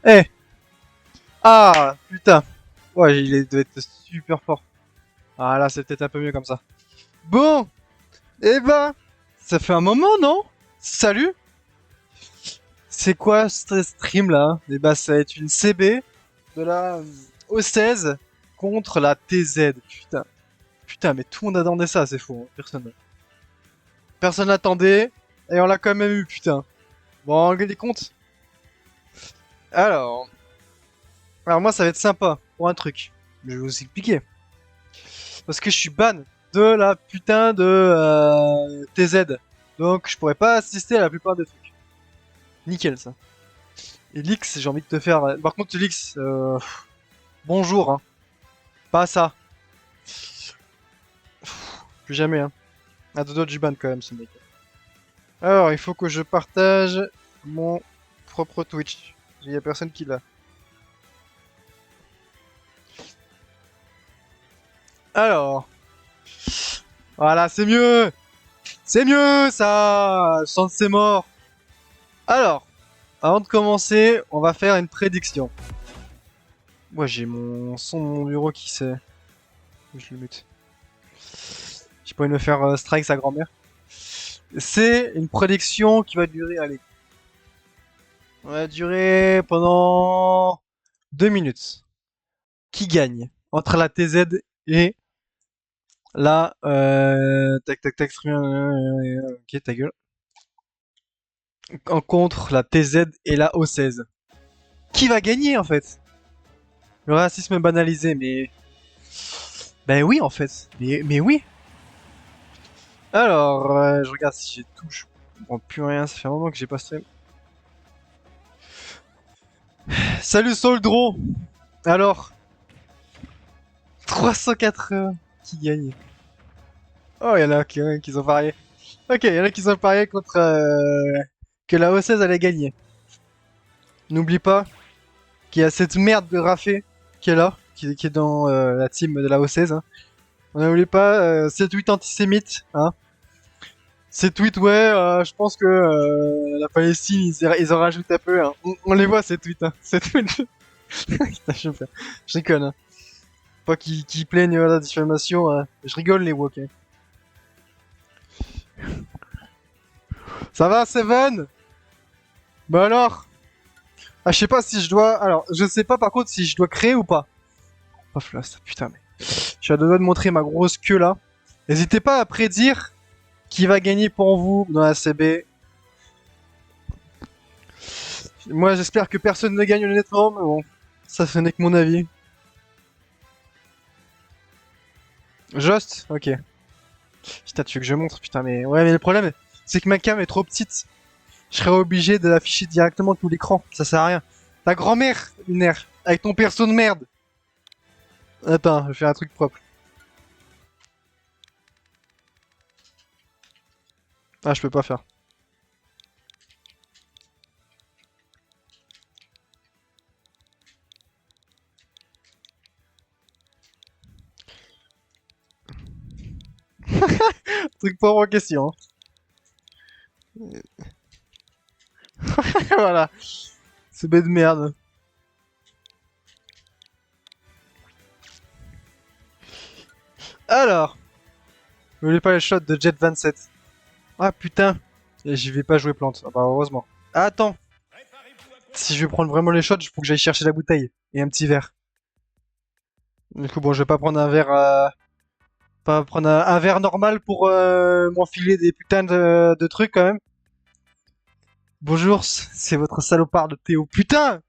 Eh! Ah! Putain! Ouais, doit être super fort. Ah là, c'est peut-être un peu mieux comme ça. Bon! Eh ben! Ça fait un moment, non? Salut! C'est quoi ce stream là? Eh ben, ça va être une CB de la O16 contre la TZ. Putain. Putain, mais tout le monde attendait ça, c'est fou. Hein. Personne l'attendait. Et on l'a quand même eu, putain. Bon, on regarde les comptes. Alors. Alors moi, ça va être sympa. Pour un truc. Je vais vous expliquer. Parce que je suis ban de la putain de TZ. Donc je pourrais pas assister à la plupart des trucs. Nickel ça. Et l'X, j'ai envie de te faire. Par contre, l'X, bonjour, hein. Pas ça. Plus jamais, hein. À deux doigts du ban quand même, ce mec. Alors, il faut que je partage mon propre Twitch. Il y a personne qui l'a. Alors, voilà, c'est mieux. C'est mieux ça. Je sens que c'est mort. Alors, avant de commencer, on va faire une prédiction. Moi, j'ai mon son de mon bureau qui sait. Je le mute. J'ai pas envie de me faire strike sa grand-mère. C'est une prédiction qui va durer, allez. On va durer pendant 2 minutes. Qui gagne entre la TZ et la tac tac tac ok ta gueule contre la TZ et la O16. Qui va gagner en fait? Le racisme banalisé, mais ben oui en fait, mais oui. Alors je regarde si j'ai tout. Je comprends plus rien. Ça fait un moment que j'ai pas stream. Salut Soldro. Alors 380 qui gagne. Oh, il y en a qui ont parié. Ok, il y en a qui ont parié contre que la O16 allait gagner. N'oublie pas qu'il y a cette merde de Rafé qui est là, qui est dans la team de la O16. Hein. On n'oublie pas ces tweets antisémites. Hein. Ces tweets, ouais, je pense que la Palestine, ils en rajoutent un peu. Hein. On les voit ces tweets. Hein. Ces tweets. Putain, je rigole. Hein. Pas qu'ils plaignent la diffamation. Hein. Je rigole les woke. Hein. Ça va, Seven? Bah alors? Ah, je sais pas si je dois. Alors, je sais pas par contre si je dois créer ou pas. Oh, Flast, putain, mais. Je suis à deux doigts de montrer ma grosse queue là. N'hésitez pas à prédire qui va gagner pour vous dans la CB. Moi, j'espère que personne ne gagne honnêtement, mais bon. Ça, ce n'est que mon avis. Just? Ok. Putain, tu veux que je montre? Putain, mais. Ouais, mais le problème, c'est que ma cam est trop petite. Je serais obligé de l'afficher directement tout l'écran. Ça sert à rien. Ta grand-mère, lunaire, avec ton perso de merde. Attends, je vais faire un truc propre. Ah, je peux pas faire. Truc propre en question. Hein. Voilà. C'est bête de merde. Alors, n'oubliez pas les shots de Jet 27. Ah putain. Et j'y vais pas jouer plante. Ah bah heureusement. Ah, attends. Si je vais prendre vraiment les shots, il faut que j'aille chercher la bouteille. Et un petit verre. Du coup, bon, je vais pas prendre un verre... Pas prendre un verre normal pour m'enfiler des putains de trucs quand même. Bonjour, c'est votre salopard de Théo. Putain.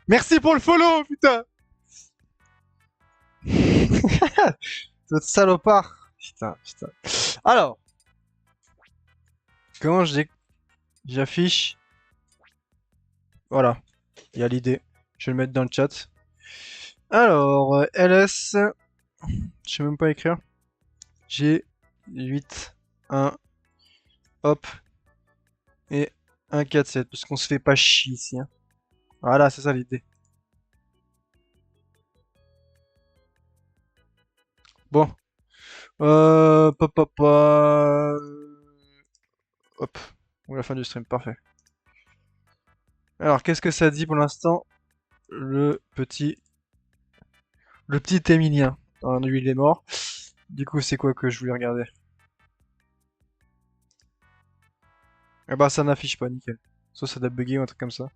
Merci pour le follow, putain. Votre salopard. Putain, putain. Alors, comment j'affiche? Voilà, il y a l'idée. Je vais le mettre dans le chat. Alors, LS, je sais même pas écrire. G8, 1, hop, et 1, 4, 7, parce qu'on se fait pas chier ici. Hein. Voilà, c'est ça l'idée. Bon, hop, hop, hop, hop, ou la fin du stream, parfait. Alors, qu'est-ce que ça dit pour l'instant? Le petit... Le petit Émilien. Ah, lui, il est mort. Du coup, c'est quoi que je voulais regarder? Eh bah, ça n'affiche pas, nickel. Soit ça doit bugger ou un truc comme ça.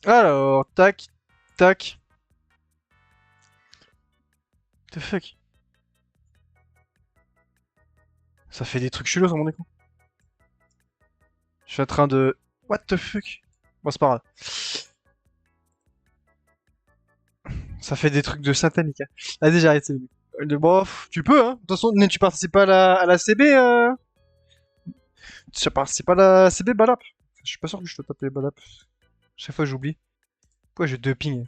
Alors, tac, tac. What the fuck? Ça fait des trucs chelous sur mon écran. Je suis en train de... What the fuck? Bon, c'est pas grave. Ça fait des trucs de satanique, hein. Vas-y, j'arrête, c'est bon. Bon, tu peux, hein. De toute façon, tu participes pas à la CB, Tu participes pas à la CB Balap. Je suis pas sûr que je peux taper Balap. Chaque fois, j'oublie. Pourquoi j'ai deux pings?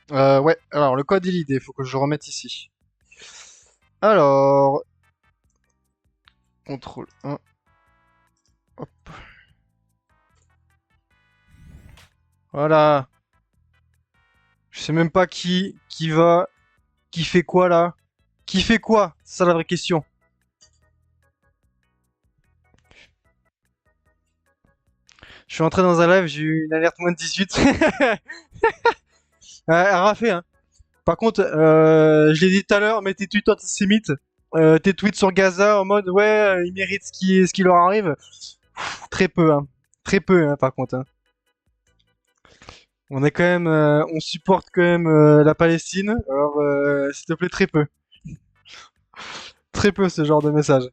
Ouais. Alors, le code est l'idée. Faut que je le remette ici. Alors... Contrôle 1. Hop. Voilà. Je sais même pas qui va, qui fait quoi là. Qui fait quoi? C'est ça la vraie question. Je suis entré dans un live, j'ai eu une alerte moins de 18. Rafé, hein. Par contre, je l'ai dit tout à l'heure, mais tes tweets antisémites, tes tweets sur Gaza en mode ouais, ils méritent ce qui leur arrive. Pff, très peu, hein. Très peu, hein, par contre, hein. On est quand même, on supporte quand même la Palestine. Alors, s'il te plaît, très peu. Très peu ce genre de message.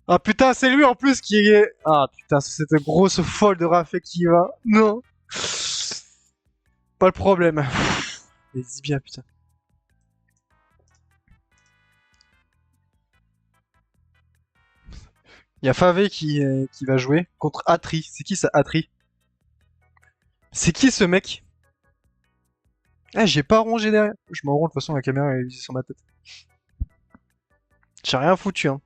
Ah putain, c'est lui en plus qui est... Ah putain, c'est cette grosse folle de Rafé qui y va. Non. Pas le problème. Mais dis bien, putain. Il y a Favé qui va jouer contre Atri. C'est qui ça, Atri? C'est qui ce mec? Ah, j'ai pas rongé derrière. Je m'en rends, de toute façon, la caméra est visée sur ma tête. J'ai rien foutu, hein.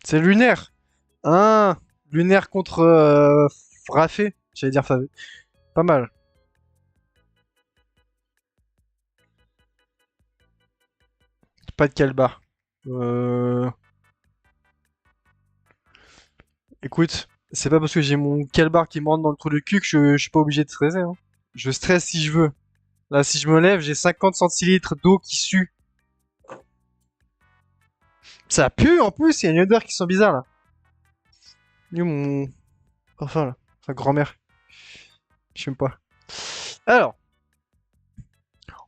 C'est Lunaire. Ah, Lunaire contre Rafé. J'allais dire Favé. Pas mal. Pas de Calbar. Euh... Écoute, c'est pas parce que j'ai mon calbar qui me rentre dans le trou de cul que je suis pas obligé de stresser, hein. Je stresse si je veux. Là, si je me lève, j'ai 50 centilitres d'eau qui sue. Ça pue en plus, il y a une odeur qui sent bizarre là. Où mon... Enfin là, sa grand-mère. Je sais même pas. Alors,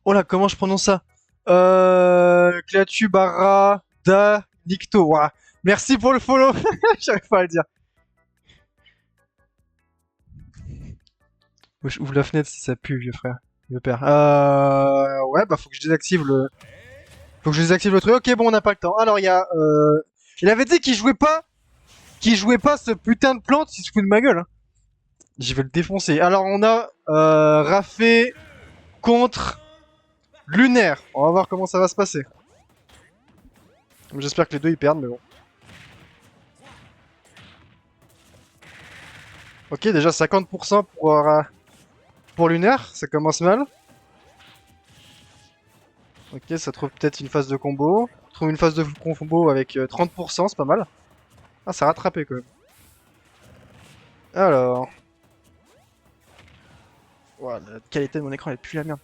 oh là, comment je prononce ça? Clatu Barra Da Nicto. Ouah. Merci pour le follow. J'arrive pas à le dire. Ouvre la fenêtre si ça pue, vieux frère. Vieux père. Ouais, bah faut que je désactive le... Faut que je désactive le truc. Ok, bon, on n'a pas le temps. Alors, il y a... Il avait dit qu'il jouait pas ce putain de plante, il se fout de ma gueule, hein. Je vais le défoncer. Alors, on a Rafé contre Lunaire. On va voir comment ça va se passer. J'espère que les deux ils perdent, mais bon. Ok, déjà 50% pour Lunaire, ça commence mal. Ok, ça trouve peut-être une phase de combo. On trouve une phase de combo avec 30%, c'est pas mal. Ah, ça a rattrapé quand même. Alors... Ouah, la qualité de mon écran elle pue la merde.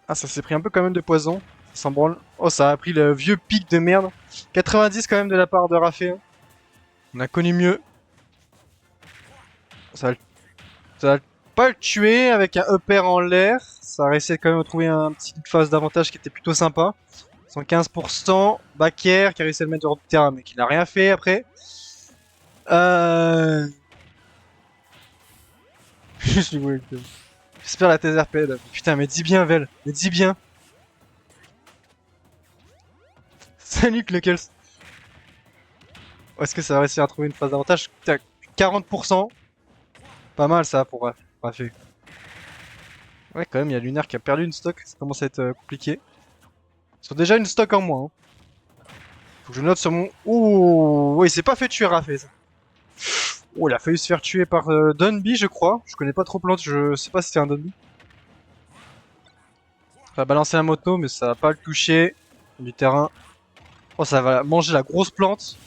Ah, ça s'est pris un peu quand même de poison. Ça s'en branle. Oh, ça a pris le vieux pic de merde. 90 quand même de la part de Rafé, hein. On a connu mieux. Ça va, ça va pas le tuer avec un upper en l'air. Ça a réussi quand même à trouver un petit phase d'avantage qui était plutôt sympa. 115%. Baker qui a réussi à le mettre hors du terrain mais qui n'a rien fait après. Euh... Je suis oui, j'espère la TZRP. Putain, mais dis bien, Vel. Mais dis bien. Salut, Knuckles. Est-ce que ça va réussir à trouver une phase d'avantage? 40%. Pas mal ça pour Rafé. Ouais, quand même, il y a Lunaire qui a perdu une stock. Ça commence à être compliqué. Ils ont déjà une stock en moins, hein. Faut que je note sur mon... Ouh, ouais, il s'est pas fait tuer Rafé, ça. Oh, il a failli se faire tuer par Dunby, je crois. Je connais pas trop Plante, je sais pas si c'était un Dunby. On va balancer la moto, mais ça va pas le toucher. Du terrain. Oh, ça va manger la grosse plante.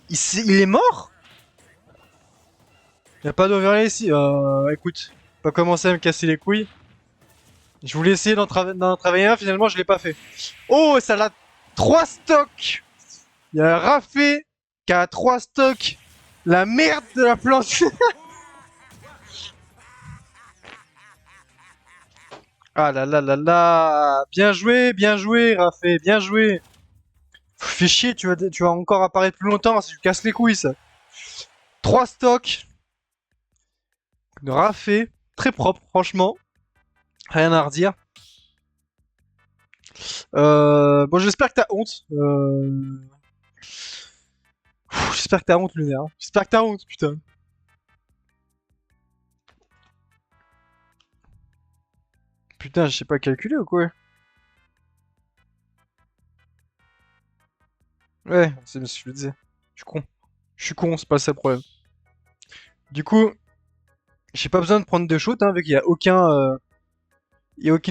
Il est mort? Y a pas d'overlay ici. Écoute, pas commencer à me casser les couilles. Je voulais essayer d'en travailler un, finalement je l'ai pas fait. Oh, ça l'a 3 stocks. Il y a Raffé qui a 3 stocks. La merde de la plante. Ah là là là là. Bien joué, Raffé, bien joué. Fais chier, tu vas encore apparaître plus longtemps si tu casses les couilles, ça. 3 stocks de Raffé. Très propre, franchement. Rien à redire. Bon, j'espère que t'as honte. J'espère que t'as honte, Lunaire. J'espère que t'as honte, putain. Putain, je sais pas calculer ou quoi? Ouais, c'est ce que je le disais. Je suis con. Je suis con, c'est pas ça le problème. Du coup, j'ai pas besoin de prendre de shoot, hein, vu qu'il y a aucun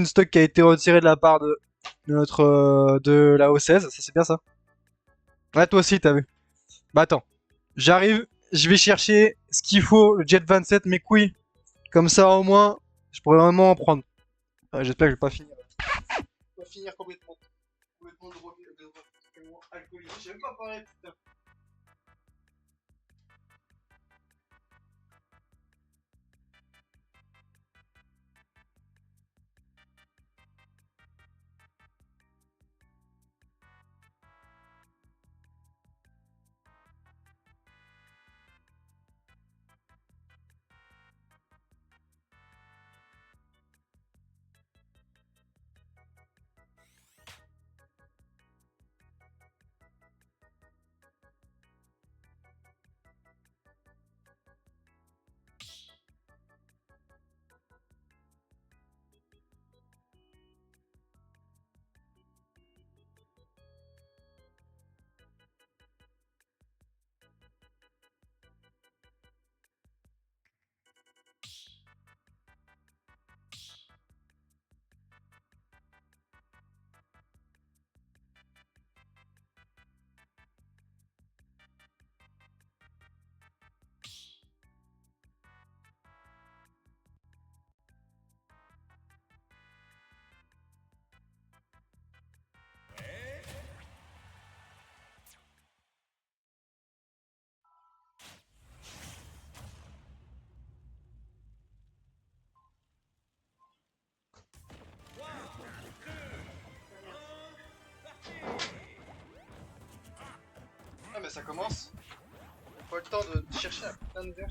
stock qui a été retiré de la part de notre de la O16. Ça c'est bien ça. Ouais, toi aussi t'as vu. Bah attends, j'arrive, je vais chercher ce qu'il faut, le Jet 27, mes couilles. Comme ça au moins, je pourrais vraiment en prendre. Ouais, j'espère que je vais pas finir. Je vais pas finir complètement alcoolisé. J'ai même pas parlé, putain. Ah mais ça commence. Pas le temps de chercher un putain de verre.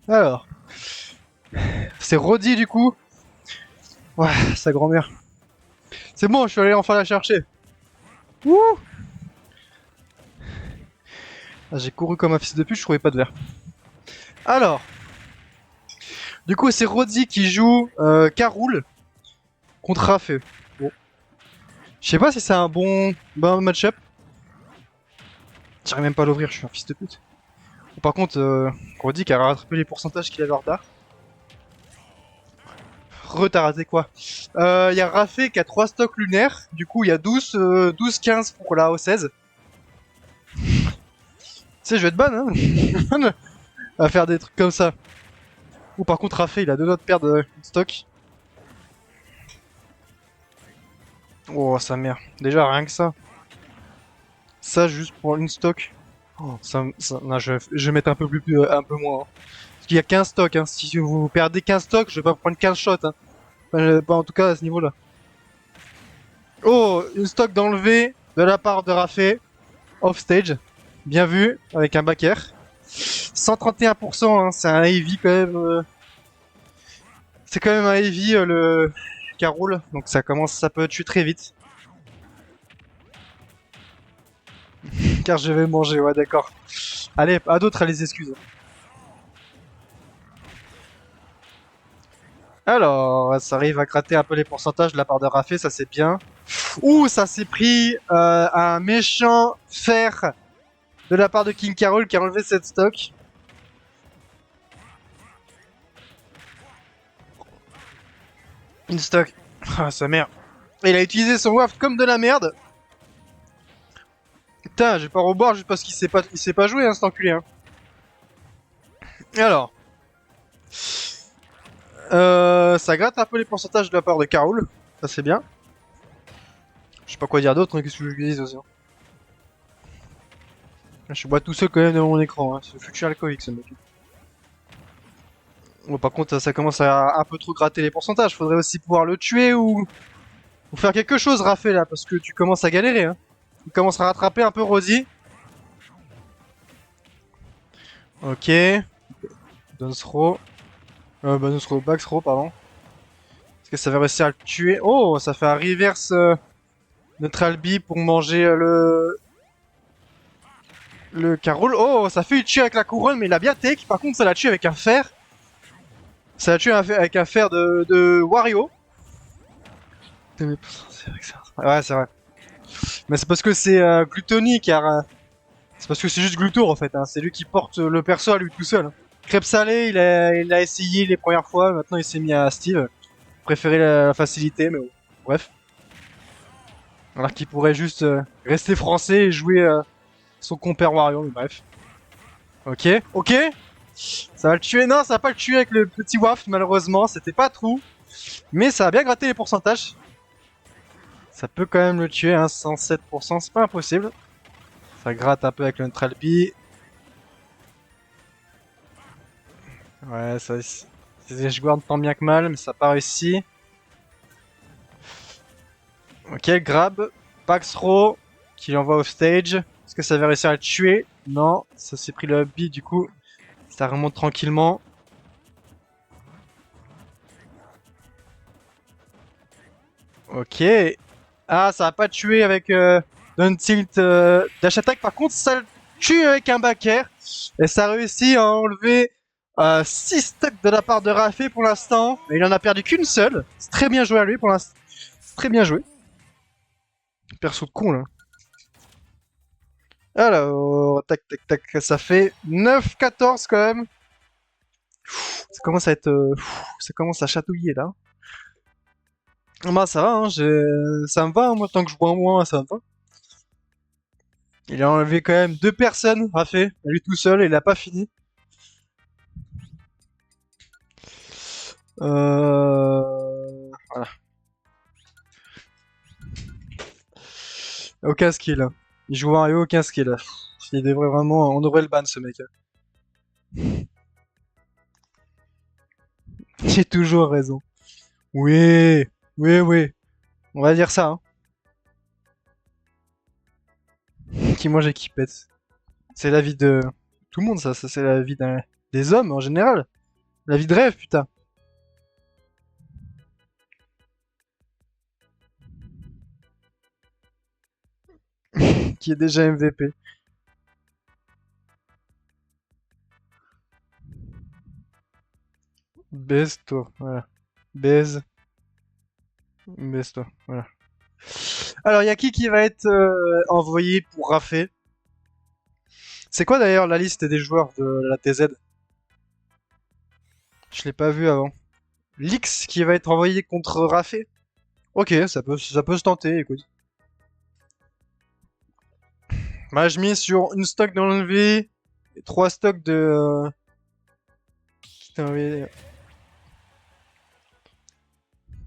Alors, c'est Roddy du coup. Ouais, sa grand-mère. C'est bon, je suis allé enfin la chercher. Wouh. Ah, j'ai couru comme un fils de pute, je trouvais pas de verre. Alors, du coup, c'est Roddy qui joue Caroul contre Rafé. Bon. Je sais pas si c'est un bon match-up. J'arrive même pas à l'ouvrir, je suis un fils de pute. Bon, par contre, Roddy qui a rattrapé les pourcentages qu'il avait en retard. T'as raté quoi? Il y a Rafé qui a 3 stocks lunaires. Du coup, il y a 12-15 pour la O16. Tu sais, je vais être ban, hein. À faire des trucs comme ça. Ou par contre, Rafé, il a 2 doigts de perdre stock. Oh, sa mère. Déjà, rien que ça. Ça, juste pour une stock. Oh, non, je vais mettre un peu moins. Hein. Parce qu'il y a 15 stocks. Hein. Si vous perdez 15 stocks, je vais pas prendre 15 shots. Hein. Enfin, pas en tout cas à ce niveau-là. Oh, une stock d'enlever de la part de Rafé. Off stage. Bien vu, avec un back air. 131%, hein, c'est un heavy quand même. C'est quand même un heavy le Caroul, donc ça peut tuer très vite. Car je vais manger, ouais d'accord. Allez, à d'autres à les excuses. Alors, ça arrive à gratter un peu les pourcentages de la part de Rafé, ça c'est bien. Ouh, ça s'est pris un méchant fer de la part de King Carol qui a enlevé cette stock. Instock. Ah, sa mère. Et il a utilisé son waft comme de la merde. Putain, je vais pas reboire juste parce il sait pas jouer, hein, cet enculé. Hein. Et alors ça gratte un peu les pourcentages de la part de Carol. Ça, c'est bien. Je sais pas quoi dire d'autre, hein, qu'est-ce que je lui dise aussi. Hein. Je bois tout seul quand même devant mon écran. Hein. C'est le futur alcoolique, ce mec. Bon, par contre, ça commence à un peu trop gratter les pourcentages. Faudrait aussi pouvoir le tuer ou faire quelque chose, Raphaël, là, parce que tu commences à galérer. Hein. Tu commences à rattraper un peu Rosie. Ok. Dunsro. Dunsro, Baxro, pardon. Est-ce que ça va réussir à le tuer? Oh, ça fait un reverse neutral B pour manger le Carol. Oh, ça fait une tuer avec la couronne, mais il a bien take. Par contre, ça l'a tué avec un fer. Ça l'a tué avec un fer de Wario. C'est vrai que ça- Ouais, c'est vrai. Mais c'est parce que c'est Gluttony, car c'est parce que c'est juste Gluto en fait. Hein. C'est lui qui porte le perso à lui tout seul. Crêpe salée, il a essayé les premières fois. Maintenant, il s'est mis à Steve. Préférait la facilité, mais bon. Bref. Alors qu'il pourrait juste rester français et jouer son compère Wario, mais bref. Ok, ok. Ça va le tuer. Non, ça va pas le tuer avec le petit waft, malheureusement. C'était pas trou. Mais ça a bien gratté les pourcentages. Ça peut quand même le tuer, hein. 107%, c'est pas impossible. Ça gratte un peu avec le Neutral B. Ouais, ça. Je guarde tant bien que mal, mais ça a pas réussi. Ok, grab. Pax Throw, qui l'envoie off stage. Est-ce que ça va réussir à le tuer? Non, ça s'est pris le B du coup. Ça remonte tranquillement. Ok. Ah, ça a pas tué avec Down Tilt Dash Attack. Par contre, ça le tue avec un back air. Et ça réussit à enlever 6 stocks de la part de Rafé pour l'instant. Mais il en a perdu qu'une seule. C'est très bien joué à lui pour l'instant. C'est très bien joué. Perso de con là. Alors, tac tac tac. Ça fait 9-14 quand même. Ça commence à être. Ça commence à chatouiller là. Bah ça va, hein, ça me va, hein, moi tant que je bois moins, ça me va. Il a enlevé quand même deux personnes, Rafé, lui tout seul, et il a pas fini. Voilà. Aucun skill. Hein. Il joue Mario, aucun skill. Il devrait vraiment... On devrait le ban, ce mec. J'ai toujours raison. Oui, oui, oui. On va dire ça, hein. Qui mange et qui pète. C'est la vie de... Tout le monde, ça c'est la vie des hommes, en général. La vie de rêve, putain. Qui est déjà MVP. Baise-toi, voilà. Baise, baise-toi, voilà. Alors, il y a qui va être envoyé pour Rafé? C'est quoi d'ailleurs la liste des joueurs de la TZ? Je l'ai pas vu avant. Lix qui va être envoyé contre Rafé? Ok, ça peut se tenter, écoute. Bah, je mise sur une stock dans l'enlevé et trois stocks de... Putain, oui.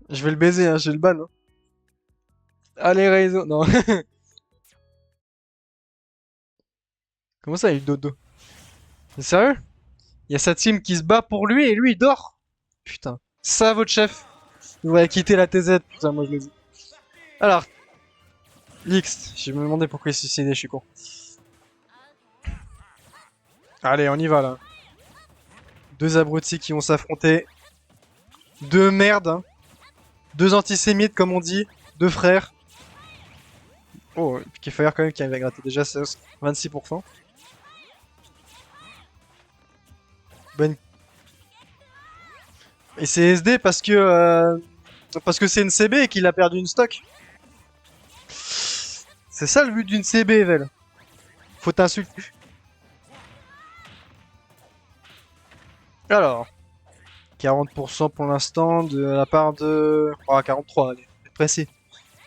Je vais le baiser, hein, j'ai le ban. Hein. Allez, réseau. Non. Comment ça, il est dodo? Mais sérieux? Il y a sa team qui se bat pour lui et lui il dort. Putain. Ça, votre chef. Il va quitter la TZ, putain, moi je le dis. Alors, Lix, je me demandais pourquoi il s'est suicidé, je suis con. Allez, on y va là. Deux abrutis qui vont s'affronter. Deux merdes. Hein. Deux antisémites, comme on dit. Deux frères. Oh, qui Fire quand même qui arrive à gratter déjà 26%. Bonne... Et c'est SD parce que c'est une CB et qu'il a perdu une stock. C'est ça le but d'une CB, Evel. Faut t'insulter. Alors, 40% pour l'instant de la part de... Oh, 43, allez, précis.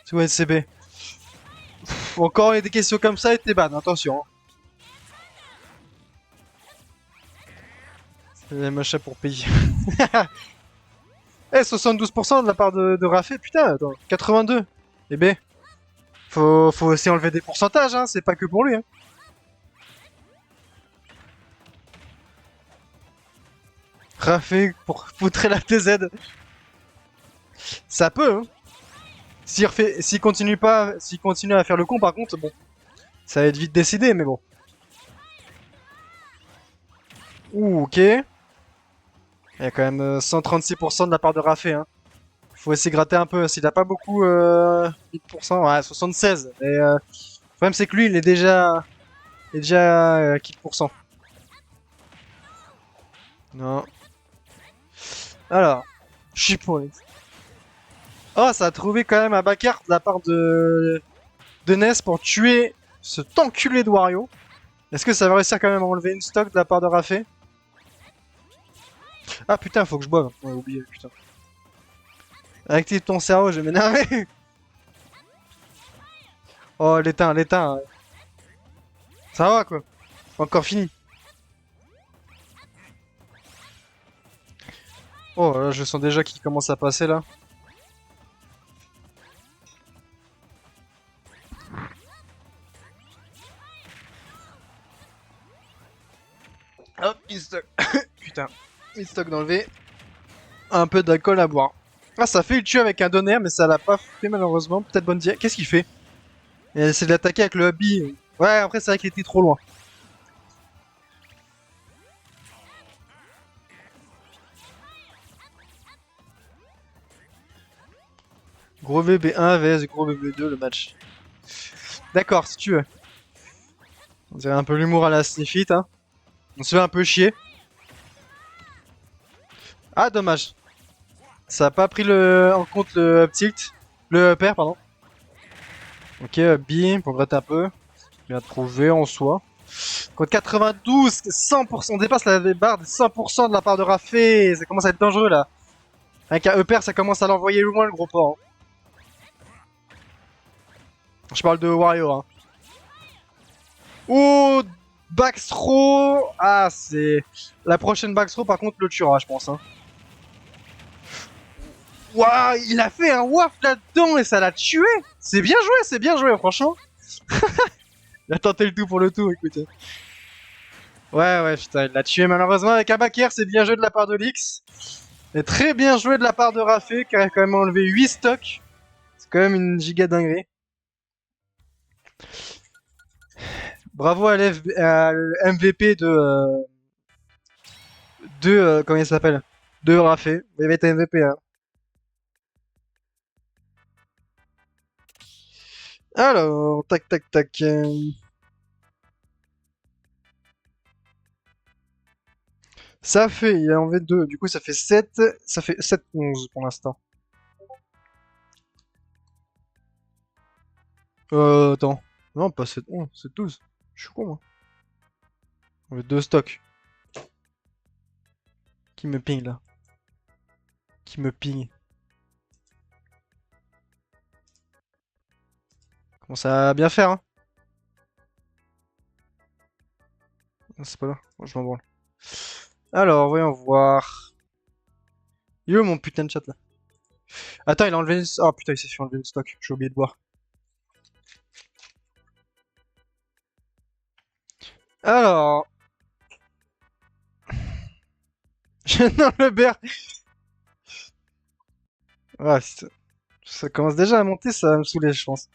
Sous SCB. Encore des questions comme ça et t'es ban, attention. Hein. C'est les machins pour payer. Eh, 72% de la part de Raffé, putain, attends, 82. Eh ben, faut aussi enlever des pourcentages, hein, c'est pas que pour lui. Hein. Raffé pour foutre la TZ. Ça peut, hein. S'il continue pas, s'il continue à faire le con, par contre, bon, ça va être vite décidé, mais bon. Ouh, ok. Il y a quand même 136% de la part de Raffé, hein. Faut essayer de gratter un peu. S'il a pas beaucoup, 8%, ouais, 76. Et le problème, c'est que lui, il est déjà kill %. Non. Alors, je suis pour les... Oh, ça a trouvé quand même un backer de la part de Ness pour tuer cet enculé de Wario. Est-ce que ça va réussir quand même à enlever une stock de la part de Raffé? Ah putain, faut que je boive. Ouais, oublié, putain. Active ton cerveau, je vais m'énerver. Oh, l'éteint, l'éteint. Ça va quoi. Encore fini. Oh, là, je sens déjà qu'il commence à passer là. Hop, il stock. Putain. Il stock d'enlever. Un peu d'alcool à boire. Ah, ça fait le tuer avec un donner, mais ça l'a pas fait malheureusement. Peut-être bonne dia. Qu'est-ce qu'il fait? Il essaie de l'attaquer avec le hubby. Ouais, après, c'est vrai qu'il était trop loin. Gros VB1 vs gros VB2, le match. D'accord, si tu veux. On dirait un peu l'humour à la Sniffit, hein. On se fait un peu chier. Ah, dommage. Ça a pas pris en compte le up tilt. Le upper, pardon. Ok, B, pour gratter un peu. Bien trouvé en soi. Contre 92, 100%, on dépasse la barre de 100% de la part de Raffé. Ça commence à être dangereux là. Avec un upper, ça commence à l'envoyer loin le gros port. Hein. Je parle de Wario. Hein. Oh, backthrow. Ah, c'est... La prochaine backthrow, par contre, le tuera, je pense. Hein. Waouh, il a fait un waft là-dedans et ça l'a tué. C'est bien joué, franchement. Il a tenté le tout pour le tout, écoutez. Ouais, ouais, putain, il l'a tué malheureusement avec un backer, c'est bien joué de la part de Lix. Et très bien joué de la part de Raffé, qui a quand même enlevé 8 stocks. C'est quand même une giga dinguerie. Bravo à MVP comment il s'appelle? De Raffé. Vous avez été MVP, hein. Alors, tac, tac, tac. Ça fait, il a enlevé 2, du coup ça fait 7, ça fait 7-11 pour l'instant. Attends. Non, pas 7-11, c'est 12. Je suis con, moi. On veut 2 stocks. Qui me ping, là? Qui me ping? Comment ça à bien faire, hein? Ah, c'est pas là. Bon, je m'en branle. Alors, voyons voir. Il est où mon putain de chat, là? Attends, il a enlevé... Oh putain, il s'est fait enlever le stock. J'ai oublié de boire. Alors... non, le bear. Ah, ça commence déjà à monter, ça va me saouler, je pense.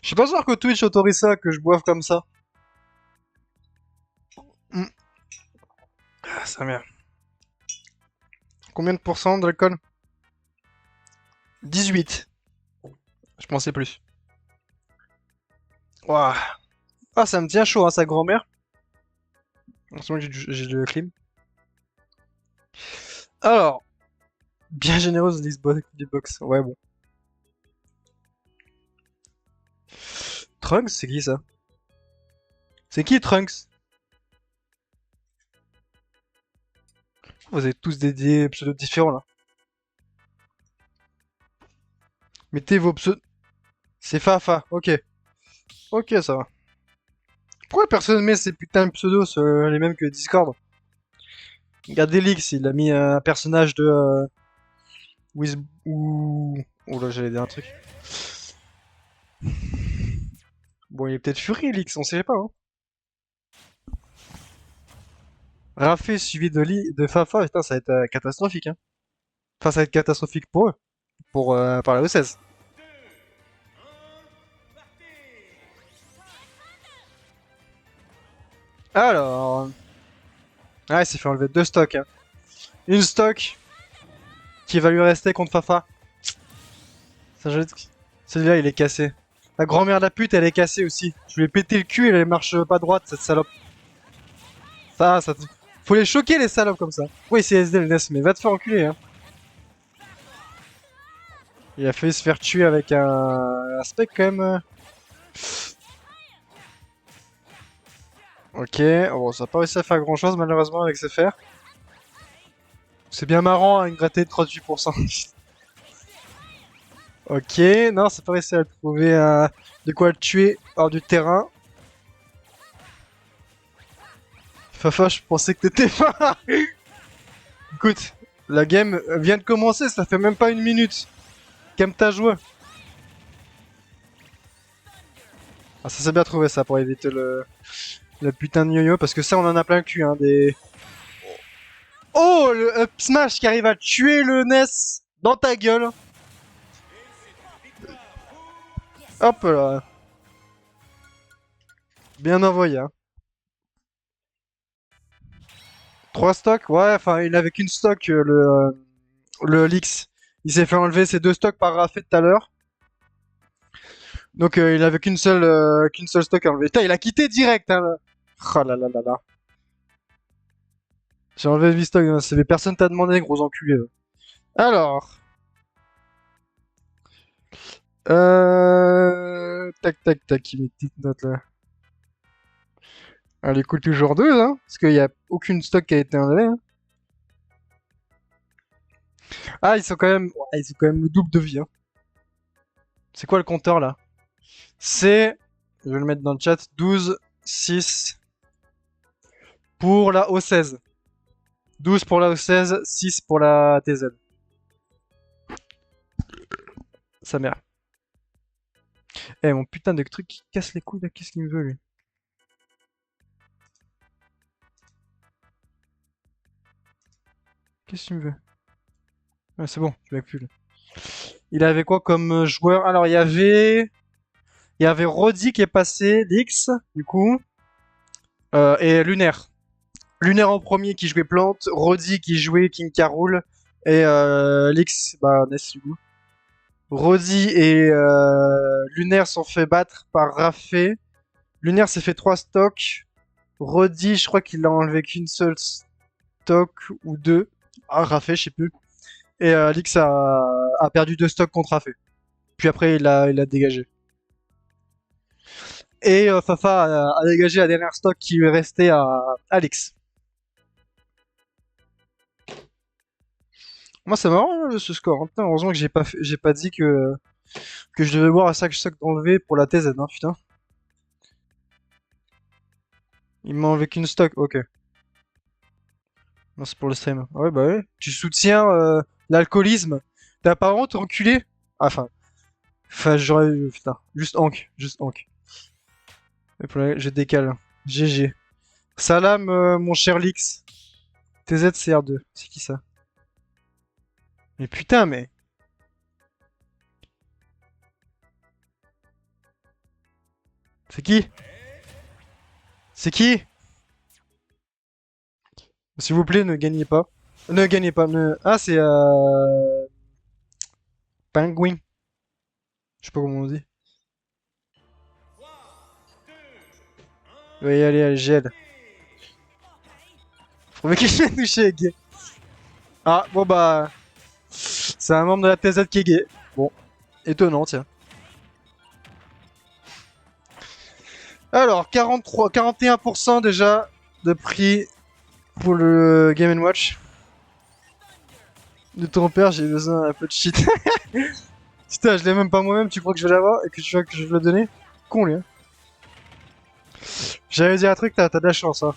Je suis pas sûr que Twitch autorise ça, que je boive comme ça. Hmm. Ah, sa mère. Combien de pourcents d'alcool? 18. Je pensais plus. Ouah. Ah, ça me tient chaud, hein, sa grand-mère. En ce moment, j'ai le clim. Alors, bien généreuse Lisbox. Ouais, bon. Trunks, c'est qui ça? C'est qui Trunks? Vous avez tous des pseudos différents là. Mettez vos pseudos. C'est Fafa, ok. Ok, ça va. Pourquoi personne met ces putains de pseudos les mêmes que Discord? Regardez Lix, il a mis un personnage de. Wiz... Ou. Oh là, j'allais dire un truc. Bon, il est peut-être Fury, Lix, on sait pas, hein. Rafé suivi de Fafa, putain, ça va être catastrophique, hein. Enfin, ça va être catastrophique pour eux. Pour parler au 16. Alors. Ah, il s'est fait enlever deux stocks, hein. Une stock qui va lui rester contre Fafa. Ça, celui-là, il est cassé. La grand-mère de la pute, elle est cassée aussi. Je lui ai pété le cul et elle marche pas droite, cette salope. Ça. Faut les choquer, les salopes, comme ça. Oui, c'est SD le NES, mais va te faire enculer, hein. Il a failli se faire tuer avec un spec, quand même. Ok, bon, ça a pas réussi à faire grand-chose, malheureusement, avec ce fer. C'est bien marrant, hein, une gratter de 38%. Ok, non, c'est pas réussi à trouver de quoi le tuer hors du terrain. Fafa, je pensais que t'étais pas. Écoute, la game vient de commencer, ça fait même pas une minute. Calme ta joie. Ah, ça c'est bien trouvé ça pour éviter le putain de yo-yo, parce que ça on en a plein le cul, hein, des... Oh, le up smash qui arrive à tuer le NES dans ta gueule. Hop là. Bien envoyé, hein. 3 stocks, ouais, enfin il avait qu'une stock, le Lix. Il s'est fait enlever ses deux stocks par Rafet tout à l'heure. Donc il avait qu'une seule stock à enlever. Putain, il a quitté direct, hein. Là. Oh là là là là. J'ai enlevé 8 stocks dans le CV. Personne t'a demandé, gros enculé. Alors. Tac tac tac, mes petites notes là. Elle écoute toujours 2, hein. Parce qu'il n'y a aucune stock qui a été enlevée, hein. Ah, ils sont quand même. Ouais, ils ont quand même le double de vie, hein. C'est quoi le compteur là? C'est. Je vais le mettre dans le chat. 12, 6 pour la O16. 12 pour la O16, 6 pour la TZ. Sa mère. Eh, mon putain de truc qui casse les couilles là, qu'est-ce qu'il me veut lui? Qu'est-ce qu'il me veut? Ah, c'est bon, je l'ai plus. Là. Il avait quoi comme joueur? Alors, il y avait. Il y avait Roddy qui est passé, Lix, du coup. Et Lunaire. Lunaire en premier qui jouait Plante, Roddy qui jouait King Carol, et Lix, bah, Ness, du coup. Roddy et Lunaire sont fait battre par Raffé. Lunaire s'est fait 3 stocks. Roddy, je crois qu'il a enlevé qu'une seule stock ou deux. Ah, Raffé, je sais plus. Et Lix a perdu 2 stocks contre Raffé. Puis après, il a dégagé. Et Fafa a dégagé la dernière stock qui lui est restée à Alix. Moi, c'est marrant ce score. Hein. Putain, heureusement que j'ai pas dit que je devais voir à chaque stock d'enlever pour la TZ. Hein, putain. Il m'a enlevé qu'une stock, ok. Non, c'est pour le stream. Ouais, bah ouais. Tu soutiens l'alcoolisme. T'as pas honte, enculé? Enfin, j'aurais. Putain, juste Hank. Juste Hank. Je décale. GG. Salam, mon cher Lix. TZCR2. C'est qui ça? Mais putain, mais. C'est qui? C'est qui? S'il vous plaît, ne gagnez pas. Ne gagnez pas. Ah, c'est Penguin. Je sais pas comment on dit. Oui, allez, allez, gel. Faut que je l'ai touché, gay. Ah, bon bah. C'est un membre de la TZ qui est gay. Bon, étonnant, tiens. Alors, 41% déjà de prix pour le Game Watch. De ton père, j'ai besoin un peu de shit. Putain, je l'ai même pas moi-même, tu crois que je vais l'avoir et que tu vois que je vais le donner? Con lui, hein. J'allais dire un truc, t'as de la chance, hein.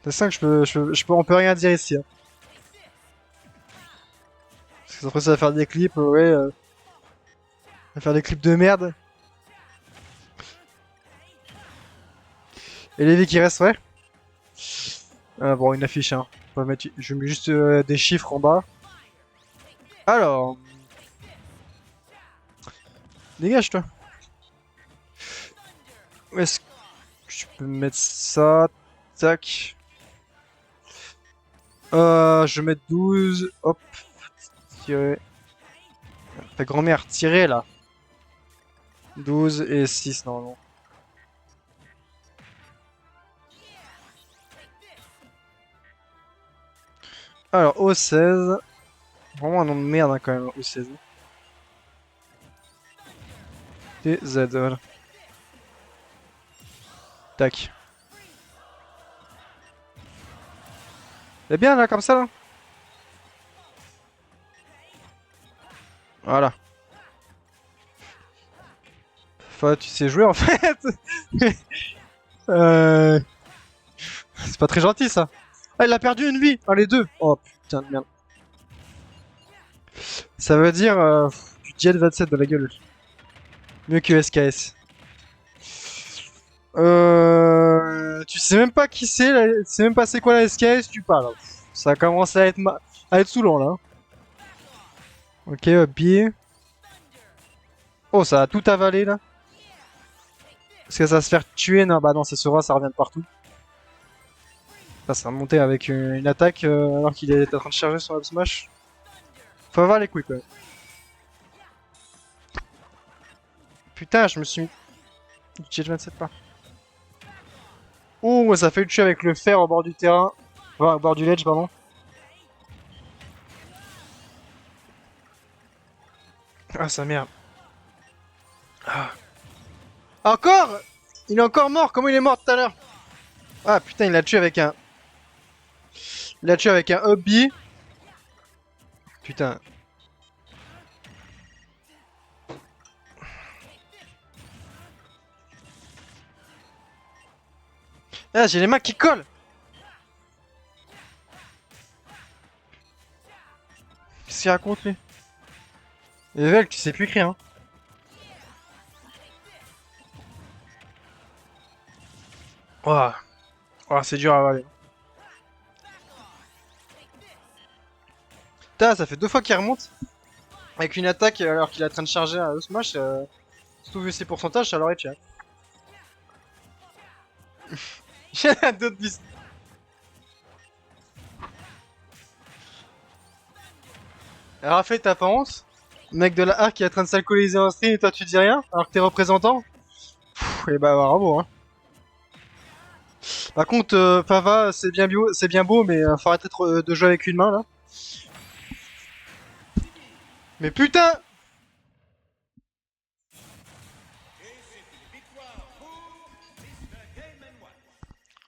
T'es 5, on peut rien dire ici, hein. Parce que après ça va faire des clips, ouais, va faire des clips de merde. Et les vies qui restent, ouais. Bon, une affiche, hein. On va mettre, je mets juste des chiffres en bas. Alors, dégage toi. Où est-ce que je peux mettre ça? Tac. Je vais mettre 12. Hop. Tirer. Ta grand-mère, tirer là. 12 et 6 normalement. Alors, O16. Vraiment un nom de merde hein, quand même, O16. Et Z, voilà. Tac. C'est bien là, comme ça là. Voilà. Enfin, tu sais jouer en fait. euh... C'est pas très gentil ça. Ah, il a perdu une vie. Ah, les deux. Oh putain de merde. Ça veut dire du Jet 27 dans la gueule. Mieux que SKS. Tu sais même pas qui c'est, là. Tu sais même pas c'est quoi la SKS, tu parles. Ça commence à être, à être saoulant là. Ok, billet. Oh, ça a tout avalé là. Est-ce que ça va se faire tuer? Non, bah non, c'est Sora, ça revient de partout. Ça s'est remonté avec une attaque alors qu'il est en train de charger son up smash. Faut avoir les couilles quand même. Putain, je me suis mis. Jet 27 pas. Ouh, ça fait le tuer avec le fer au bord du terrain. Enfin, au bord du ledge, pardon. Ah, sa merde. Ah. Encore? Il est encore mort. Comment il est mort tout à l'heure? Ah putain, il l'a tué avec un. Il l'a tué avec un hobby. Putain. Ah, j'ai les mains qui collent. Qu'est-ce qu'il raconte lui? Level, tu sais plus écrire, hein. Ouah. Oh, c'est dur à avaler. Putain, ça fait 2 fois qu'il remonte. Avec une attaque alors qu'il est en train de charger un smash. Surtout vu ses pourcentages, ça l'aurait tué. J'ai d'autres pistes. Raphaël, t'as pas honte? Mec de la A qui est en train de s'alcooliser en stream et toi tu dis rien alors que t'es représentant? Et bah bravo hein. Par contre, Pava, c'est bien beau, mais faut arrêter de jouer avec une main là. Mais putain!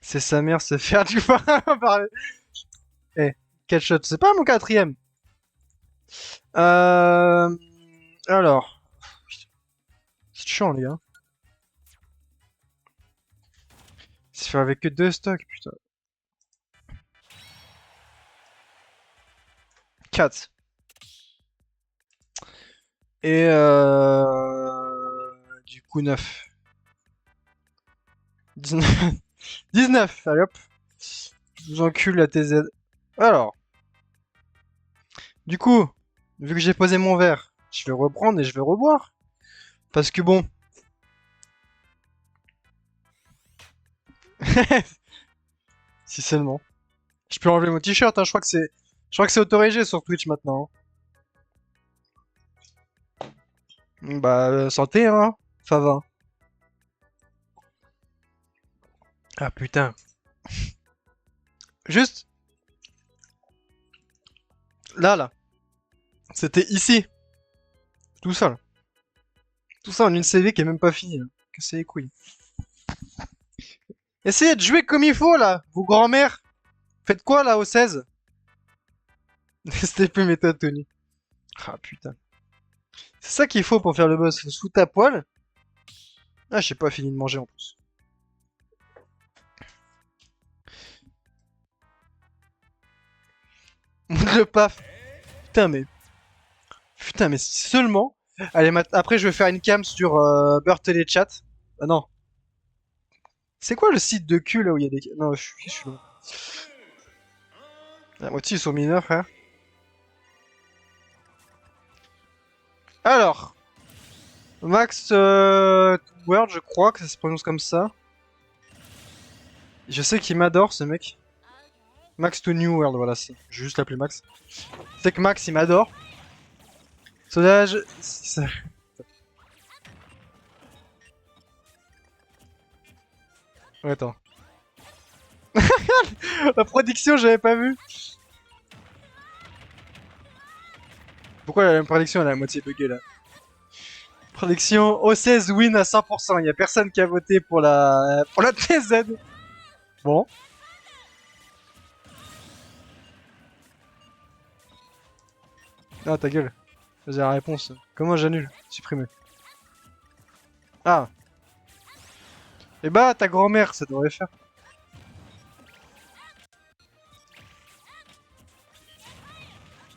C'est sa mère se faire du pain par... Eh, quel shot? C'est pas mon quatrième. Euh... Alors... C'est chiant les gars. C'est fait avec que 2 stocks, putain. 4. Et du coup 9. 19. 19, allez hop. Je vous encule la TZ. Alors, du coup, vu que j'ai posé mon verre, je vais reprendre et je vais reboire. Parce que bon... si seulement. Je peux enlever mon t-shirt, hein, je crois que c'est... Je crois que c'est autorégé sur Twitch maintenant. Bah, santé, hein, Fava. Ah putain. Juste, là. C'était ici. Tout ça, là. Tout ça en une CV qui est même pas finie. Là. Que c'est les couilles. Essayez de jouer comme il faut, là, vos grands-mères. Faites quoi, là, au 16? C'était plus méthode, Tony. Ah putain. C'est ça qu'il faut pour faire le boss. Faut se foutre à poil. Ah, j'ai pas fini de manger en plus. Le paf. Putain, mais. Putain, mais si seulement. Allez, après, je vais faire une cam sur Beurre Téléchat. Ah non. C'est quoi le site de cul là où il y a des. Non, je suis loin. La moitié, ils sont mineurs, frère. Alors. Max World, je crois que ça se prononce comme ça. Je sais qu'il m'adore, ce mec. Max to New World, voilà, c'est. Je vais juste l'appeler Max. C'est que Max, il m'adore. Soulage. Ouais, attends. La prédiction, j'avais pas vu. Pourquoi la prédiction, elle est à moitié buggée là? Prédiction O16 win à 100%. Il y a personne qui a voté pour la TZ. Bon. Ah, ta gueule. J'ai la réponse. Comment j'annule? Supprimer. Ah. Eh bah, ta grand-mère, ça devrait faire.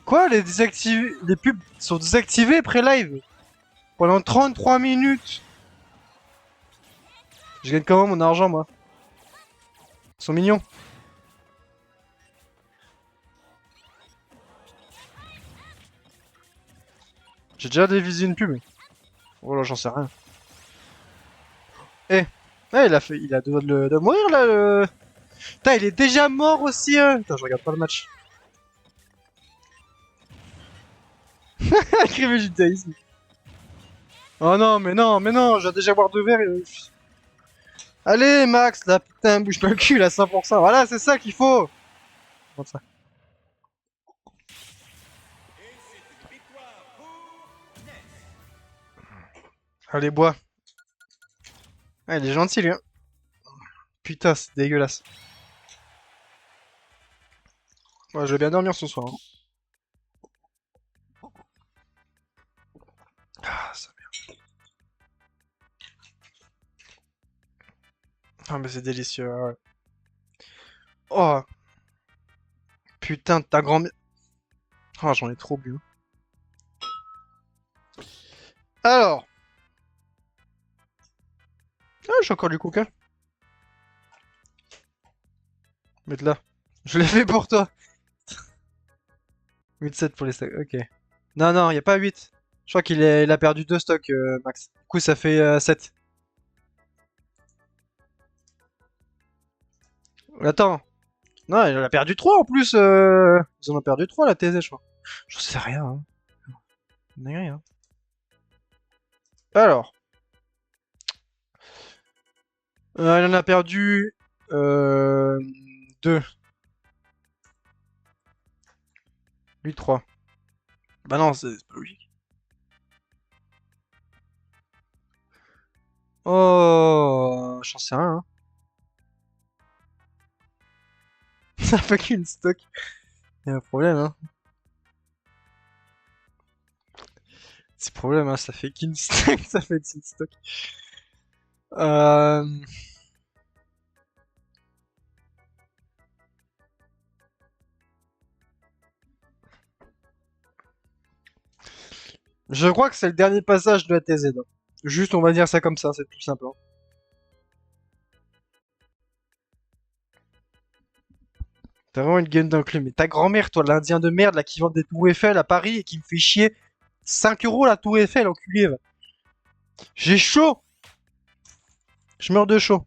Quoi? Les pubs sont désactivées pré-live pendant 33 minutes. Je gagne comment mon argent, moi? Ils sont mignons. J'ai déjà dévisé une pub. Oh là, j'en sais rien. Eh, il a deux doigts de mourir là. Putain, il est déjà mort aussi. Putain, je regarde pas le match. Écrivez judaïsme. Oh non, mais non, mais non, j'ai déjà boire deux verres. Allez, Max, là, putain, bouge pas le cul à 100%. Voilà, c'est ça qu'il faut. Comment ça? Allez, bois. Ah, il est gentil, lui. Hein. Putain, c'est dégueulasse. Ouais, je vais bien dormir ce soir. Hein. Ah, ça merde. Ah, mais c'est délicieux. Ouais. Oh, putain, ta grand-mère. Oh, j'en ai trop bu. Hein. Alors. Ah, j'ai encore du coca. Mets là. Je l'ai fait pour toi. 8-7 pour les stocks. Ok. Non, non, y a pas 8. Je crois il a perdu 2 stocks, Max. Du coup, ça fait 7. Attends. Non, il en a perdu 3 en plus. Ils en ont perdu 3 la TZ, je crois. J'en sais rien. Hein. J'en ai rien. Alors. Il en a perdu 2. Lui 3. Bah non, c'est pas logique. Oh, j'en sais rien. Hein. Ça fait qu'une stock. Y a un problème, hein. C'est problème, hein, ça fait qu'une stock, ça fait une stock. Euh... Je crois que c'est le dernier passage de la TZ. Hein. Juste, on va dire ça comme ça, c'est tout simple. Hein. T'as vraiment une gueule d'enclume. Mais ta grand-mère, toi, l'Indien de merde, là, qui vend des tours Eiffel à Paris et qui me fait chier 5 € la tour Eiffel, enculé. Va. J'ai chaud. Je meurs de chaud.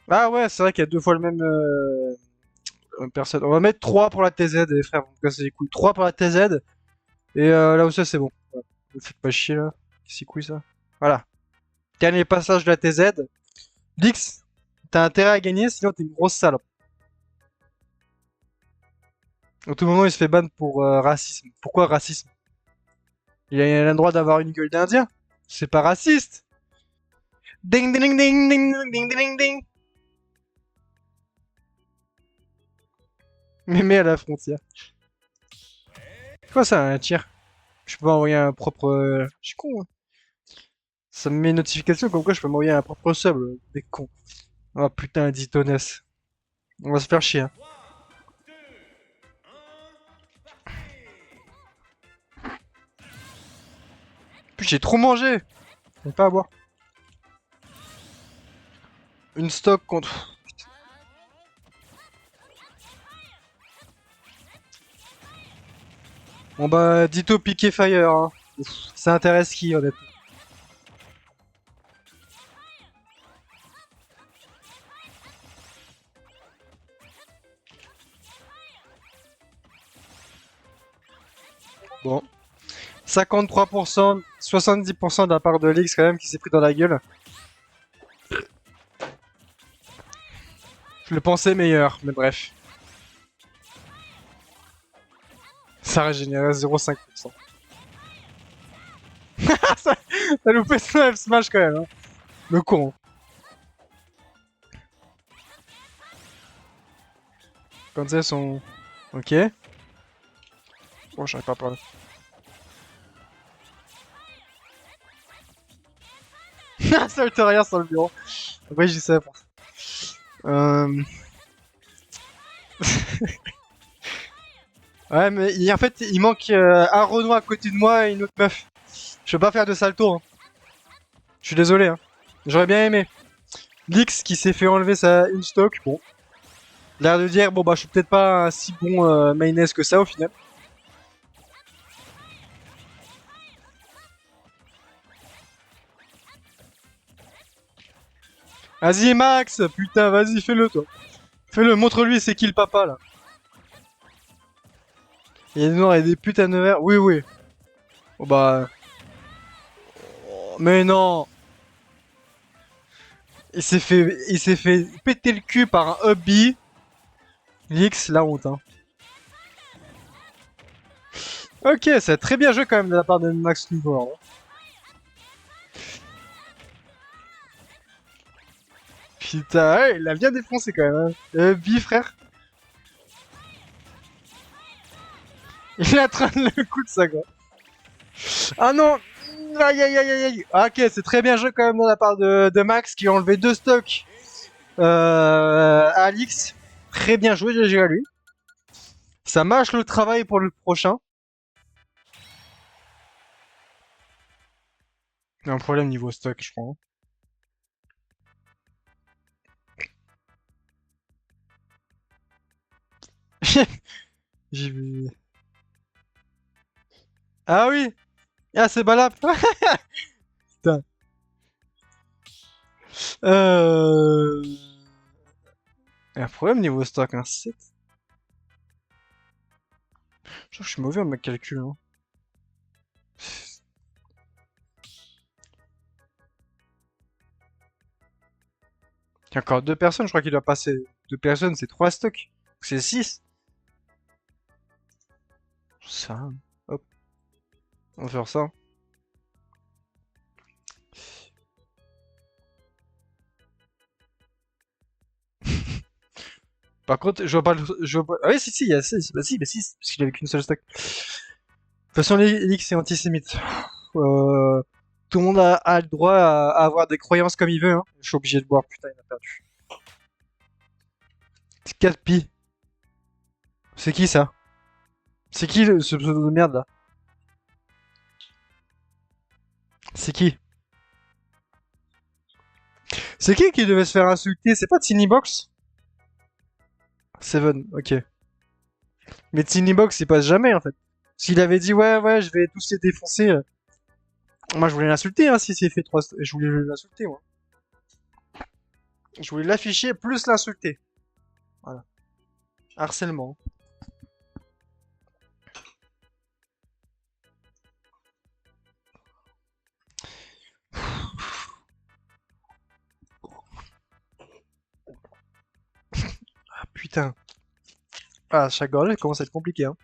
Ah ouais, c'est vrai qu'il y a 2 fois le même personne. On va mettre 3 pour la TZ, les frères, vous me cassez les couilles. 3 pour la TZ. Et là où ça, c'est bon. Voilà. Ne faites pas chier, là. C'est couilles, ça. Voilà. Dernier passage de la TZ. Lix, t'as intérêt à gagner, sinon t'es une grosse salope. À tout moment, il se fait ban pour racisme. Pourquoi racisme? Il a le droit d'avoir une gueule d'Indien. C'est pas raciste. Ding ding ding ding ding ding ding ding. Mémé à la frontière. Quoi ça, un tir? Je peux pas envoyer un propre... Je suis con, hein. Ça me met une notification comme quoi je peux m'envoyer un propre sub, des cons. Oh putain, Ditones. On va se faire chier, hein. Puis j'ai trop mangé. J'ai pas à boire. Une stock contre... Bon bah, Ditto piqué fire, hein. Ouf, ça intéresse qui, honnêtement? Bon. 53%, 70% de la part de l'X quand même qui s'est pris dans la gueule. Je le pensais meilleur, mais bref. Ça régénérait 0,5%. T'as loupé son F smash quand même, hein. Le con. Quand c'est son... Ok. Bon, j'arrive pas à parler. Ça le rien sur le bureau. Après, j'y sais pas. Euh... Ouais, mais en fait, il manque un Renoir à côté de moi et une autre meuf. Je peux pas faire de salto, hein. Je suis désolé, hein. J'aurais bien aimé. Lix qui s'est fait enlever sa in-stock, bon. L'air de dire, bon bah je suis peut-être pas un si bon mayonnaise que ça au final. Vas-y Max, putain, vas-y, fais-le toi. Fais-le, montre-lui c'est qui le papa là. Il y a des noirs et des putains de verts. Oui, oui. Bon bah... Mais non. Il s'est fait péter le cul par un hobby. Lix, la honte, hein. Ok, c'est très bien joué quand même de la part de Max Newborn, hein. Putain, ouais, il a bien défoncé quand même, hein. Hobby, frère. Il est en train de le coup de ça, quoi. Ah non. Aïe aïe aïe aïe aïe. Ok, c'est très bien joué quand même de la part de Max qui a enlevé deux stocks à Alix. Très bien joué, GG à lui. Ça mâche le travail pour le prochain. Il y a un problème niveau stock, je crois. J'ai vu. Ah oui. Ah, c'est balap. Putain. Euh... Il y a un problème niveau stock, hein. Je suis mauvais en mes calculs, hein. Il y a encore deux personnes, je crois qu'il doit passer. Deux personnes, c'est trois stocks. C'est six. Ça. Hop, on va faire ça. Par contre, je vois pas le... Je vois pas... Ah oui, si, si, il y a 6. Bah si, parce qu'il avait qu'une seule stock. De toute façon, l'X est antisémite. Euh... Tout le monde a le droit à avoir des croyances comme il veut, hein. Je suis obligé de boire, putain, il a perdu. C'est 4 pi. C'est qui ça? C'est qui ce pseudo de merde là? C'est qui? C'est qui devait se faire insulter? C'est pas Tiny Box? Seven, ok. Mais Tiny Box il passe jamais en fait. S'il avait dit ouais, ouais, je vais tous les défoncer. Moi je voulais l'insulter, hein, si c'est fait 3. Je voulais l'insulter, moi. Je voulais l'afficher plus l'insulter. Voilà. Harcèlement. Ah putain. Ah, chaque gorgée commence à être compliqué, hein.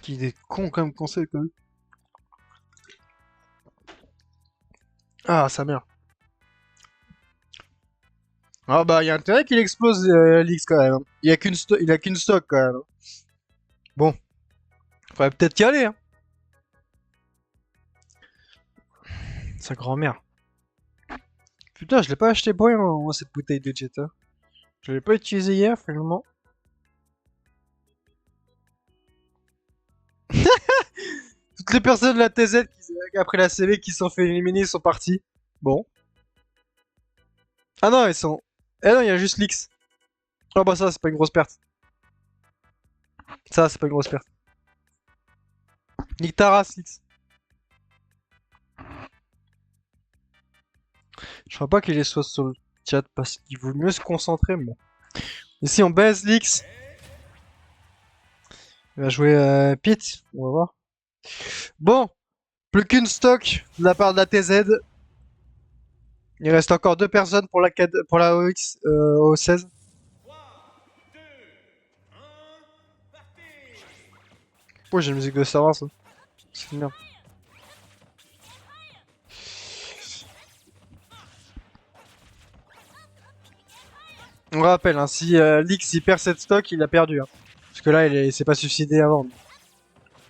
Qu'il est con comme conseil, quand même. Ah, sa mère. Ah bah, il y a intérêt qu'il explose l'X quand même, hein. Il a qu'une stock quand même, hein. Bon, faudrait peut-être y aller, hein. Sa grand-mère. Putain, je l'ai pas acheté pour rien, moi, cette bouteille de Jetta. Je l'ai pas utilisée hier, finalement. Toutes les personnes de la TZ après la CB qui se sont fait éliminer sont parties. Bon. Ah non, ils sont... Eh non, il y a juste l'X. Ah bah ça, c'est pas une grosse perte. Ça, c'est pas une grosse perte. Nick Taras, l'X. Je crois pas qu'il soit sur le chat parce qu'il vaut mieux se concentrer, moi. Ici, on baise l'X. Il va jouer Pete. On va voir. Bon. Plus qu'une stock de la part de la TZ. Il reste encore deux personnes pour pour la OX, O16. Oh, j'ai la musique de Star Wars, ça. C'est une merde. On rappelle, hein, si Lix il perd cette stock, il a perdu, hein. Parce que là, il s'est pas suicidé avant.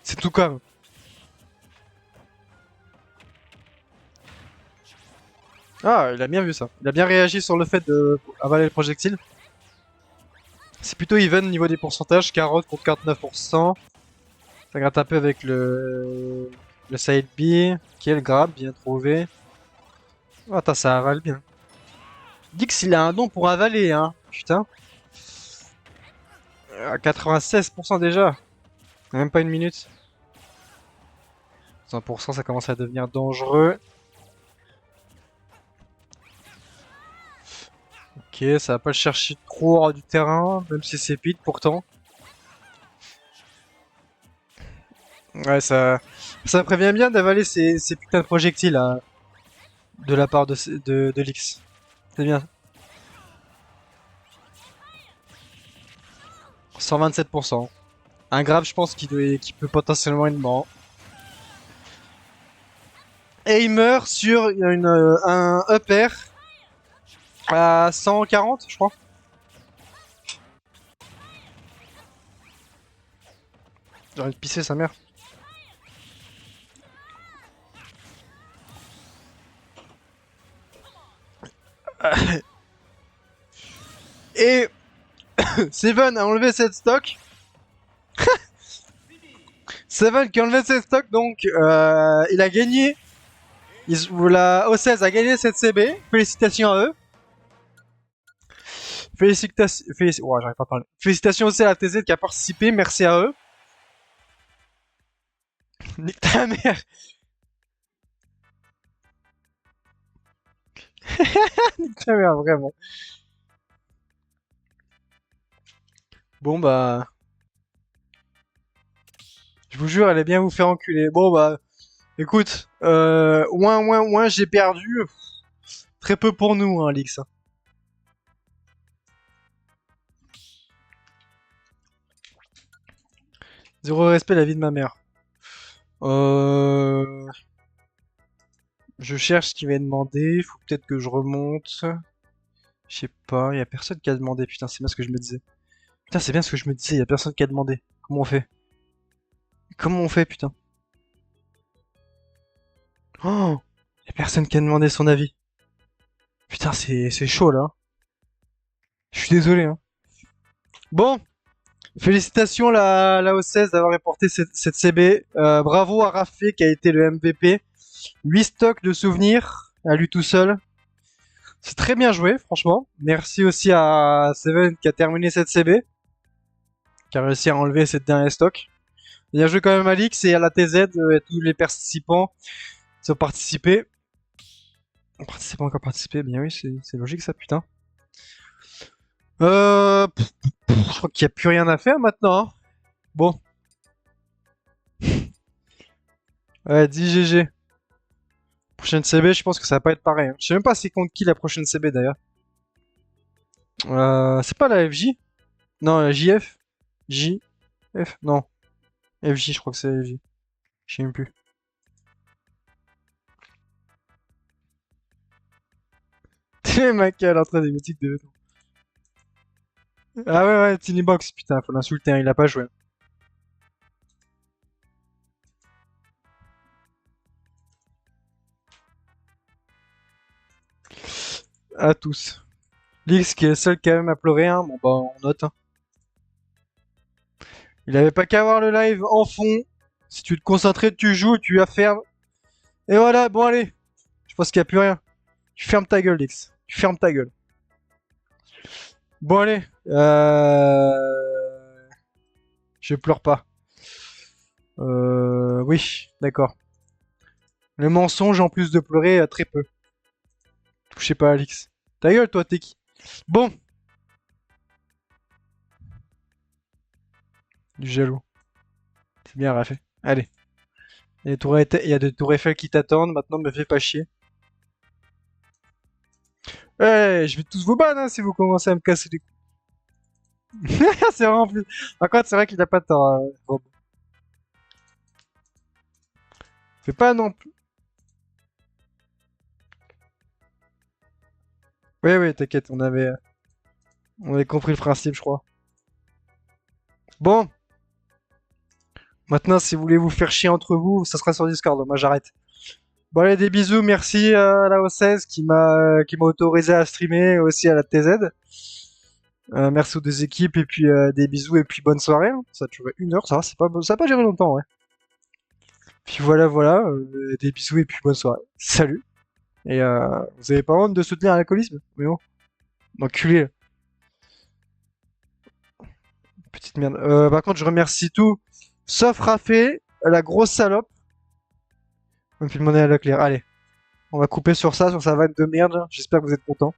C'est tout comme. Ah, il a bien vu ça. Il a bien réagi sur le fait de avaler le projectile. C'est plutôt even au niveau des pourcentages. 40 contre 49%. Ça gratte un peu avec le side B. Ok, le grab, bien trouvé. Oh, attends, ça avale bien. Dix, il a un don pour avaler, hein. Putain. À 96% déjà. Même pas une minute. 100%, ça commence à devenir dangereux. Ok, ça va pas le chercher trop hors du terrain, même si c'est pit pourtant. Ouais, ça prévient bien d'avaler ces putains de projectiles là, de la part de l'X. C'est bien. 127%. Un grave, je pense, qui peut potentiellement être mort. Et il meurt sur un upper à 140, je crois. J'ai envie de pisser sa mère. Et Seven a enlevé cette stock. Seven qui a enlevé cette stock, donc il a gagné. La O16 a gagné cette CB. Félicitations à eux. Oh, j'arrive pas à parler. Félicitations aussi à la TZ qui a participé. Merci à eux. Nique ta mère. Nique ta mère, vraiment. Bon, bah. Je vous jure, elle est bien vous faire enculer. Bon, bah. Écoute, j'ai perdu. Très peu pour nous, hein, Lix. Zéro respect à la vie de ma mère. Euh... Je cherche ce qu'il va demander. Faut peut-être que je remonte. Je sais pas, y a personne qui a demandé. Putain, c'est bien ce que je me disais. Putain, c'est bien ce que je me disais, y a personne qui a demandé. Comment on fait? Comment on fait, putain? Oh! Y a personne qui a demandé son avis. Putain, c'est chaud là. Je suis désolé, hein. Bon, félicitations la O16 d'avoir reporté cette CB. Bravo à Rafé qui a été le MVP. 8 stocks de souvenirs à lui tout seul. C'est très bien joué, franchement. Merci aussi à Seven qui a terminé cette CB, qui a réussi à enlever cette dernière stock. Bien joué quand même à l'X et à la TZ et à tous les participants qui ont participé. Participants encore participé, bien oui, c'est logique ça, putain. Je crois qu'il n'y a plus rien à faire maintenant, hein. Bon. Ouais, 10 GG. Prochaine CB, je pense que ça va pas être pareil, hein. Je sais même pas c'est contre qui la prochaine CB d'ailleurs. C'est pas la FJ? Non, la JF? JF? Non. FJ, je crois que c'est la FJ. Je sais même plus. Le mec à l'entrée des boutiques de vêtements. Ah ouais, ouais, Tiny Box, putain, faut l'insulter, hein, il a pas joué. À tous. Lix qui est le seul quand même à pleurer, hein. Bon bah on note. Hein. Il avait pas qu'à voir le live en fond. Si tu te concentrais, tu joues, tu vas faire. Et voilà, bon allez. Je pense qu'il n'y a plus rien. Tu fermes ta gueule, Lix. Tu fermes ta gueule. Bon allez. Je pleure pas. Oui, d'accord. Le mensonge en plus de pleurer, très peu. Touchez pas, Alix. Ta gueule, toi, t'es qui? Bon. Du jaloux. C'est bien, Raphaël. Allez. Il y a des tours Eiffel qui t'attendent. Maintenant, me fais pas chier. Ouais, je vais tous vous ban hein, si vous commencez à me casser les couilles. C'est vraiment plus. Par contre, c'est vrai qu'il a pas de tort. Rob. Fais pas non plus. Oui, oui, t'inquiète, on avait compris le principe, je crois. Bon, maintenant, si vous voulez vous faire chier entre vous, ça sera sur Discord. Moi, j'arrête. Bon, allez, des bisous. Merci à la O16 qui m'a autorisé à streamer, et aussi à la TZ. Merci aux deux équipes et puis des bisous et puis bonne soirée. Hein. Ça a duré 1 heure, ça va, ça a pas duré longtemps, ouais. Puis voilà, voilà, des bisous et puis bonne soirée. Salut. Et vous avez pas honte de soutenir l'alcoolisme? Mais bon, enculé. Petite merde. Par contre, je remercie tout, sauf Rafé, la grosse salope. On me fait demander à la claire. Allez, on va couper sur ça, sur sa vanne de merde. J'espère que vous êtes contents.